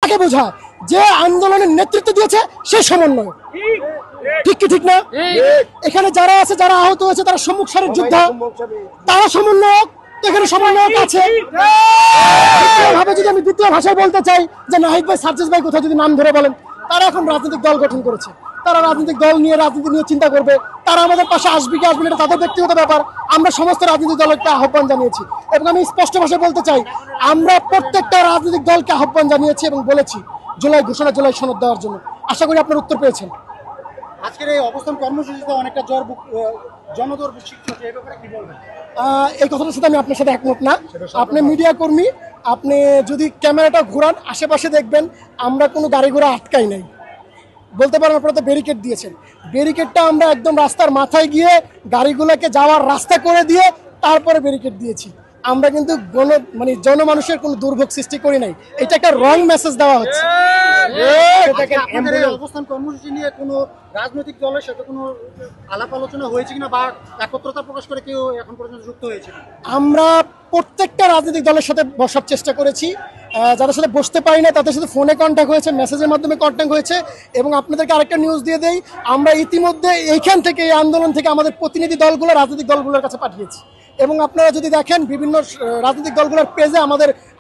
কাকে বোঝায়? যে আন্দোলনের নেতৃত্ব দিয়েছে সে সমন্বয়, ঠিক কি ঠিক না? এখানে যারা আছে, যারা আহত হয়েছে, তারা সম্মুখ সারির যোদ্ধা, তারা সমন্বয়ক। এখানে সমন্বয়ক আছে। ভাবে যদি আমি দ্বিতীয় ভাষায় বলতে চাই যে নাহিদ ভাই, সার্জিস ভাই কোথায় যদি নাম ধরে বলেন, তারা এখন রাজনৈতিক দল গঠন করেছে, তারা রাজনৈতিক দল নিয়ে রাজনীতি নিয়ে চিন্তা করবে, তারা আমাদের পাশে আসবে কি আসবে না এটা তাদের ব্যক্তিগত ব্যাপার। আমরা সমস্ত রাজনৈতিক দলকে আহ্বান জানিয়েছি এবং আমি স্পষ্ট ভাষায় বলতে চাই, আমরা প্রত্যেকটা রাজনৈতিক দলকে আহ্বান জানিয়েছি এবং বলেছি জুলাই ঘোষণা, জুলাই সনদ দেওয়ার জন্য। আশা করি আপনার উত্তর পেয়েছেন। আজকের এই অবস্থান কর্মসূচিতে অনেকটা জনদুর্ভোগ সৃষ্টি হচ্ছে, এই ব্যাপারে কি বলবেন? এই কথাটার সাথে আমি আপনার সাথে একমত না। আপনি মিডিয়া কর্মী, আপনি যদি ক্যামেরাটা ঘোরান আশেপাশে দেখবেন আমরা কোনো গাড়ি ঘোড়া আটকাই নাই। বলতে পারেন আপনারা তো ব্যারিকেড দিয়েছেন, ব্যারিকেডটা আমরা একদম রাস্তার মাথায় গিয়ে গাড়িগুলোকে যাওয়ার রাস্তা করে দিয়ে তারপরে ব্যারিকেড দিয়েছি। আমরা কিন্তু জনমানুষের কোনো দুর্ভোগ সৃষ্টি করি নাই। এটা একটা রং মেসেজ দেওয়া হচ্ছে। অবস্থান কর্মসূচি নিয়ে কোনো রাজনৈতিক দলের সাথে কোনো আলাপ আলোচনা হয়েছে কিনা বা একত্রতা প্রকাশ করে কেউ এখন পর্যন্ত যুক্ত হয়েছে? আমরা প্রত্যেকটা রাজনৈতিক দলের সাথে বসার চেষ্টা করেছি। যাদের সাথে বসতে পারি না তাদের সাথে ফোনে কন্ট্যাক্ট হয়েছে, মেসেজের মাধ্যমে কন্ট্যাক্ট হয়েছে। এবং আপনাদেরকে আরেকটা নিউজ দিয়ে দেই, আমরা ইতিমধ্যে এইখান থেকে, এই আন্দোলন থেকে আমাদের প্রতিনিধি দলগুলো রাজনৈতিক দলগুলোর কাছে পাঠিয়েছি। এবং আপনারা যদি দেখেন বিভিন্ন রাজনৈতিক দলগুলোর পেজে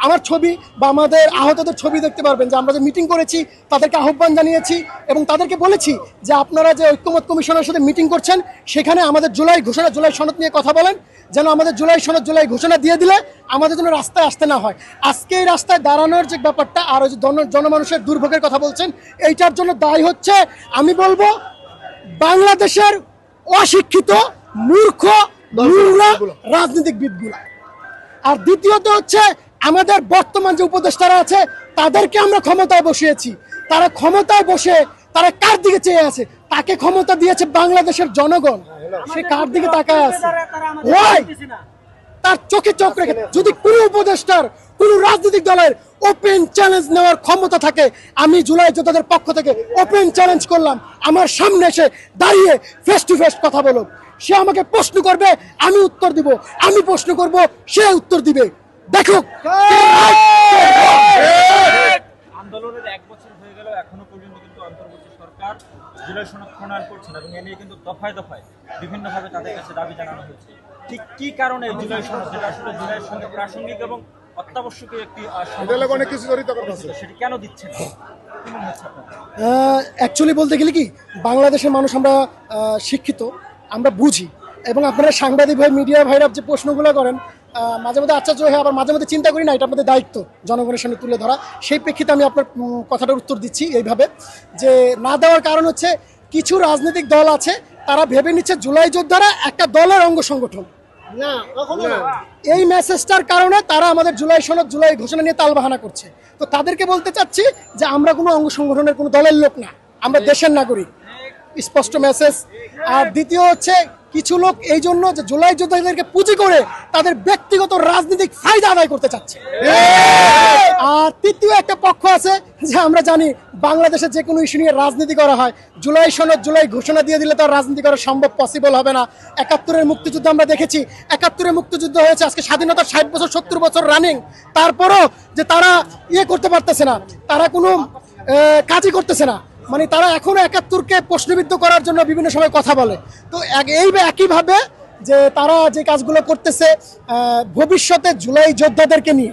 আমার ছবি বা আমাদের আহতদের ছবি দেখতে পারবেন যে আমরা যে মিটিং করেছি, তাদেরকে আহ্বান জানিয়েছি এবং তাদেরকে বলেছি যে আপনারা যে ঐক্যমত কমিশনের সাথে মিটিং করছেন সেখানে আমাদের জুলাই ঘোষণা, জুলাই সনদ নিয়ে কথা বলেন, যেন আমাদের জুলাই সনদ, জুলাই ঘোষণা দিয়ে দিলে আমাদের জন্য রাস্তায় আসতে না হয়। আজকে এই রাস্তায় দাঁড়ানোর যে ব্যাপারটা আর ওই যে জনমানুষের দুর্ভোগের কথা বলছেন, এইটার জন্য দায়ী হচ্ছে আমি বলবো বাংলাদেশের অশিক্ষিত মূর্খ রাজনীতিবিদগুলা। আর দ্বিতীয়ত হচ্ছে আমাদের বর্তমান যে উপদেষ্টারা আছে তাদেরকে আমরা ক্ষমতায় বসিয়েছি। তারা ক্ষমতায় বসে তারা কার দিকে চেয়ে আছে? তাকে ক্ষমতা দিয়েছে বাংলাদেশের জনগণ, সে কার দিকে তাকায় আছে? তার চোখে চোখ রেখে যদি কোনো উপদেষ্টার, কোনো রাজনৈতিক দলের ওপেন চ্যালেঞ্জ নেওয়ার ক্ষমতা থাকে, আমি জুলাই যোদ্ধাদের পক্ষ থেকে ওপেন চ্যালেঞ্জ করলাম, আমার সামনে এসে দাঁড়িয়ে ফেস টু ফেস কথা বলুন। সে আমাকে প্রশ্ন করবে, আমি উত্তর দিব, আমি প্রশ্ন করব, সে উত্তর দিবে। দেখো, আন্দোলনের 1 বছর হয়ে গেল, এখনো পর্যন্ত কিন্তু অন্তর্বর্তী সরকার জুলাই সনদ প্রণয়ন করছে না এবং এ নিয়ে কিন্তু দফায় দফায় বিভিন্নভাবে তাদের কাছে দাবি জানানো হয়েছে। ঠিক কি কারণে জুলাই সনদ, যেটা আসলে জুলাইয়ের সঙ্গে প্রাসঙ্গিক এবং অত্যাবশ্যকীয় একটি অনেক কিছু জড়িত করছে, সেটি কেন দিচ্ছে না? অ্যাকচুয়ালি বলতে গেলে কি, বাংলাদেশের মানুষ আমরা শিক্ষিত, আমরা বুঝি। এবং আপনারা সাংবাদিক ভাই, মিডিয়া ভাইরা যে প্রশ্নগুলো করেন মাঝে মধ্যে আশ্চর্য হয়ে আবার মাঝে মধ্যে চিন্তা করি না এটা আমাদের দায়িত্ব জনগণের সামনে তুলে ধরা। সেই প্রেক্ষিতে আমি আপনার কথাটার উত্তর দিচ্ছি এইভাবে যে না দেওয়ার কারণ হচ্ছে কিছু রাজনৈতিক দল আছে তারা ভেবে নিচ্ছে জুলাই যোদ্ধারা একটা দলের অঙ্গ সংগঠন। না, কখনো না। এই মেসেজটার কারণে তারা আমাদের জুলাই সনদ, জুলাই ঘোষণা নিয়ে তালবাহানা করছে। তো তাদেরকে বলতে চাচ্ছি যে আমরা কোনো অঙ্গ সংগঠনের, কোনো দলের লোক না, আমরা দেশের নাগরিক, স্পষ্ট মেসেজ। আর দ্বিতীয় হচ্ছে কিছু লোক এই জন্য যে জুলাই যোদ্ধাদেরকে পুঁজি করে তাদের ব্যক্তিগত রাজনৈতিক ফায়দা আদায় করতে চাচ্ছে। আর তৃতীয় একটা পক্ষ আছে যে আমরা জানি বাংলাদেশে যে কোনো ইস্যু নিয়ে রাজনীতি করা হয়, জুলাই সনদ, জুলাই ঘোষণা দিয়ে দিলে তার রাজনীতি করা সম্ভব, পসিবল হবে না। 71-এর মুক্তিযুদ্ধ আমরা দেখেছি, 71-এর মুক্তিযুদ্ধ হয়েছে, আজকে স্বাধীনতার 60 বছর 70 বছর রানিং, তারপরও যে তারা করতে পারতেছে না, তারা কোনো কাজই করতেছে না। মানে তারা এখনো 71-কে প্রশ্নবিদ্ধ করার জন্য বিভিন্ন সময় কথা বলে। তো একইভাবে যে তারা যে কাজগুলো করতেছে ভবিষ্যতে জুলাই যোদ্ধাদেরকে নিয়ে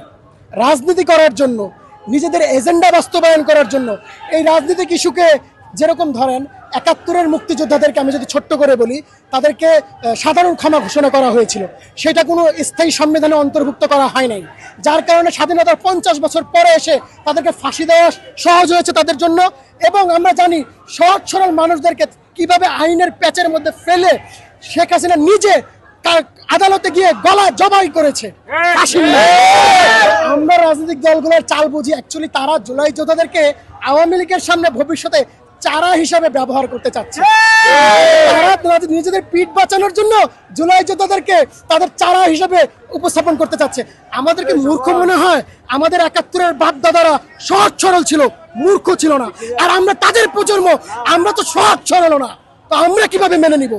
রাজনীতি করার জন্য, নিজেদের এজেন্ডা বাস্তবায়ন করার জন্য, এই রাজনৈতিক ইস্যুকে যেরকম ধরেন 71-এর মুক্তিযোদ্ধাদেরকে আমি যদি ছোট্ট করে বলি, তাদেরকে সাধারণ ক্ষমা ঘোষণা করা হয়েছিল, সেটা কোনো স্থায়ী সংবিধানে অন্তর্ভুক্ত করা হয় নাই, যার কারণে স্বাধীনতার 50 বছর পরে এসে তাদেরকে ফাঁসি দেওয়া সহজ হয়েছে তাদের জন্য। এবং আমরা জানি সহজ সরল মানুষদেরকে কিভাবে আইনের প্যাচের মধ্যে ফেলে শেখ হাসিনা নিজে তার আদালতে গিয়ে গলা জবাই করেছে। আমরা রাজনৈতিক দলগুলোর চাল বুঝি, অ্যাকচুয়ালি তারা জুলাই যোদ্ধাদেরকে আওয়ামী লীগের সামনে ভবিষ্যতে চারা হিসাবে ব্যবহার করতে চাচ্ছে। তারা নিজেদের পিঠ বাঁচানোর জন্য জুলাই যোদ্ধাদেরকে তাদের চারা হিসাবে উপস্থাপন করতে চাচ্ছে। আমাদেরকে মূর্খ মনে হয়? আমাদের 71-এর বাপ দাদারা সহজ সরল ছিল, মূর্খ ছিল না। আর আমরা তাদের প্রজন্ম, আমরা তো সহজ সরল না, তো আমরা কিভাবে মেনে নিব?